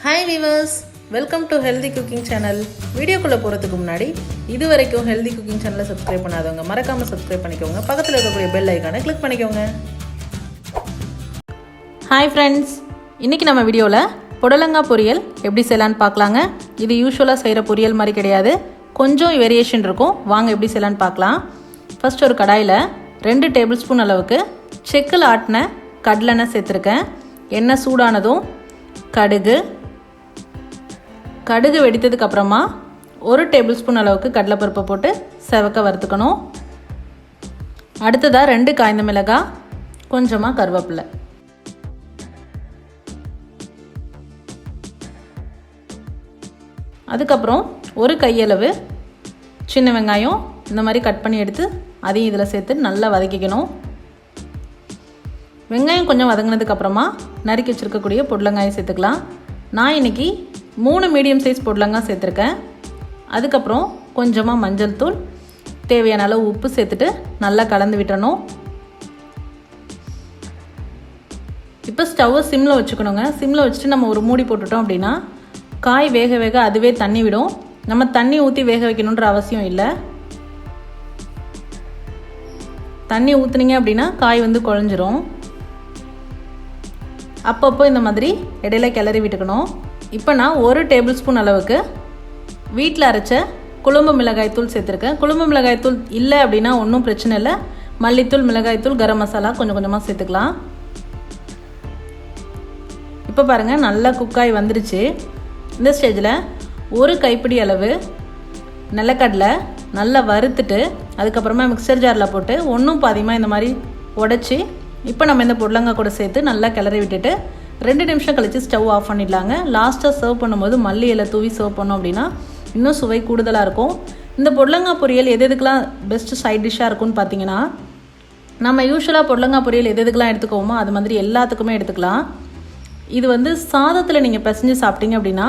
Hi viewers, welcome to Healthy Cooking Channel. வீடியோக்குள்ள போறதுக்கு முன்னாடி இதுவரைக்கும் Healthy Cooking Channel subscribe பண்ணாதவங்க மறக்காம subscribe பண்ணிக்கோங்க. பக்கத்துல இருக்கக்கூடிய bell icon-ஐ click பண்ணிக்கோங்க. Hi friends, இன்னைக்கு நம்ம வீடியோல புடலங்காய் பொரியல் எப்படி செய்யலாம்னு பார்க்கலாங்க. இது யூசுவலா செய்யற பொரியல் மாதிரி கிடையாது. கொஞ்சம் வேரியேஷன் இருக்கும். வாங்க எப்படி செய்யலாம்னு பார்க்கலாம். ஃபர்ஸ்ட் ஒரு கடாயில 2 டேபிள்ஸ்பூன் அளவுக்கு செக்கில் ஆட்டின கடலெண்ணெய் சேர்த்துருக்கேன். எண்ணெய் சூடானதும் கடுகு வெடித்ததுக்கு அப்புறமா 1 டேபிள்ஸ்பூன் அளவுக்கு கடலைப்பருப்பை போட்டு செவக்க வறுத்துக்கணும். அடுத்ததாக 2 காய்ந்த மிளகாய், கொஞ்சமாக கருவேப்பிலை. அதுக்கப்புறம் 1 கையளவு சின்ன வெங்காயம் இந்த மாதிரி கட் பண்ணி எடுத்து அதையும் இதில் சேர்த்து நல்லா வதக்கிக்கணும். வெங்காயம் கொஞ்சம் வதங்கினதுக்கப்புறமா நறுக்கி வச்சுருக்கக்கூடிய புடலங்காயை சேர்த்துக்கலாம். நான் இன்றைக்கி 3 மீடியம் சைஸ் புடலங்காய் சேர்த்துருக்கேன். அதுக்கப்புறம் கொஞ்சமாக மஞ்சள் தூள், தேவையான அளவு உப்பு சேர்த்துட்டு நல்லா கலந்து விட்டுறணும். இப்போ ஸ்டவ்வை சிம்மில் வச்சுக்கணுங்க. சிம்மில் வச்சுட்டு நம்ம ஒரு மூடி போட்டுட்டோம் அப்படின்னா காய் வேக வேக அதுவே தண்ணி விடும். நம்ம தண்ணி ஊற்றி வேக வைக்கணுன்ற அவசியம் இல்லை. தண்ணி ஊற்றுனீங்க அப்படின்னா காய் வந்து குழஞ்சிரும். அப்பப்போ இந்த மாதிரி இடையில கிளறி விட்டுக்கணும். இப்போ நான் 1 டேபிள் ஸ்பூன் அளவுக்கு வீட்டில் அரைச்ச குழம்பு மிளகாய்த்தூள் சேர்த்துருக்கேன். குழம்பு மிளகாய்த்தூள் இல்லை அப்படின்னா ஒன்றும் பிரச்சனை இல்லை. மல்லித்தூள், மிளகாய்த்தூள், கரம் மசாலா கொஞ்சம் கொஞ்சமாக சேர்த்துக்கலாம். இப்போ பாருங்கள், நல்லா குக்காய் வந்துருச்சு. இந்த ஸ்டேஜில் 1 கைப்பிடி அளவு நிலக்கடலை நல்லா வறுத்துட்டு அதுக்கப்புறமா மிக்சர் ஜாரில் போட்டு ஒன்றும் பாதியமாக இந்த மாதிரி உடச்சி இப்போ நம்ம இந்த புடலங்காய் கூட சேர்த்து நல்லா கிளறி விட்டுட்டு 2 நிமிஷம் கழித்து ஸ்டவ் ஆஃப் பண்ணிடலாங்க. லாஸ்ட்டாக சர்வ் பண்ணும்போது மல்லி இலை தூவி சர்வ் பண்ணோம் அப்படின்னா இன்னும் சுவை கூடுதலாக இருக்கும். இந்த புடலங்காய் பொரியல் எதுக்கெலாம் பெஸ்ட்டு சைட் டிஷ்ஷாக இருக்கும்னு பார்த்தீங்கன்னா, நம்ம யூஸ்வலாக புடலங்காய் பொரியல் எதுக்கெலாம் எடுத்துக்கோமோ அது மாதிரி எல்லாத்துக்குமே எடுத்துக்கலாம். இது வந்து சாதத்தில் நீங்கள் பிசைஞ்சு சாப்பிட்டீங்க அப்படின்னா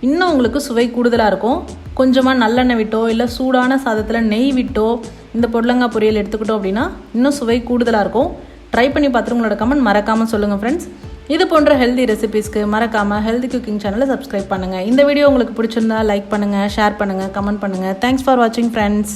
இன்னும் உங்களுக்கு சுவை கூடுதலாக இருக்கும். கொஞ்சமாக நல்லெண்ணெய் விட்டோ இல்லை சூடான சாதத்தில் நெய் விட்டோ இந்த புடலங்காய் பொரியல் எடுத்துக்கிட்டோம் அப்படின்னா இன்னும் சுவை கூடுதலாக இருக்கும். ட்ரை பண்ணி பார்த்துட்டு உங்களோட கமெண்ட் மறக்காமல் சொல்லுங்கள் ஃப்ரெண்ட்ஸ். இது போன்ற ஹெல்தி ரெசிபீஸ்க்கு மறக்காமல் ஹெல்தி குக்கிங் சேனலை சப்ஸ்கிரைப் பண்ணுங்கள். இந்த வீடியோ உங்களுக்கு பிடிச்சிருந்தா லைக் பண்ணுங்கள், ஷேர் பண்ணுங்கள், கமெண்ட் பண்ணுங்கள். தேங்க்ஸ் ஃபார் வாட்சிங் ஃப்ரெண்ட்ஸ்.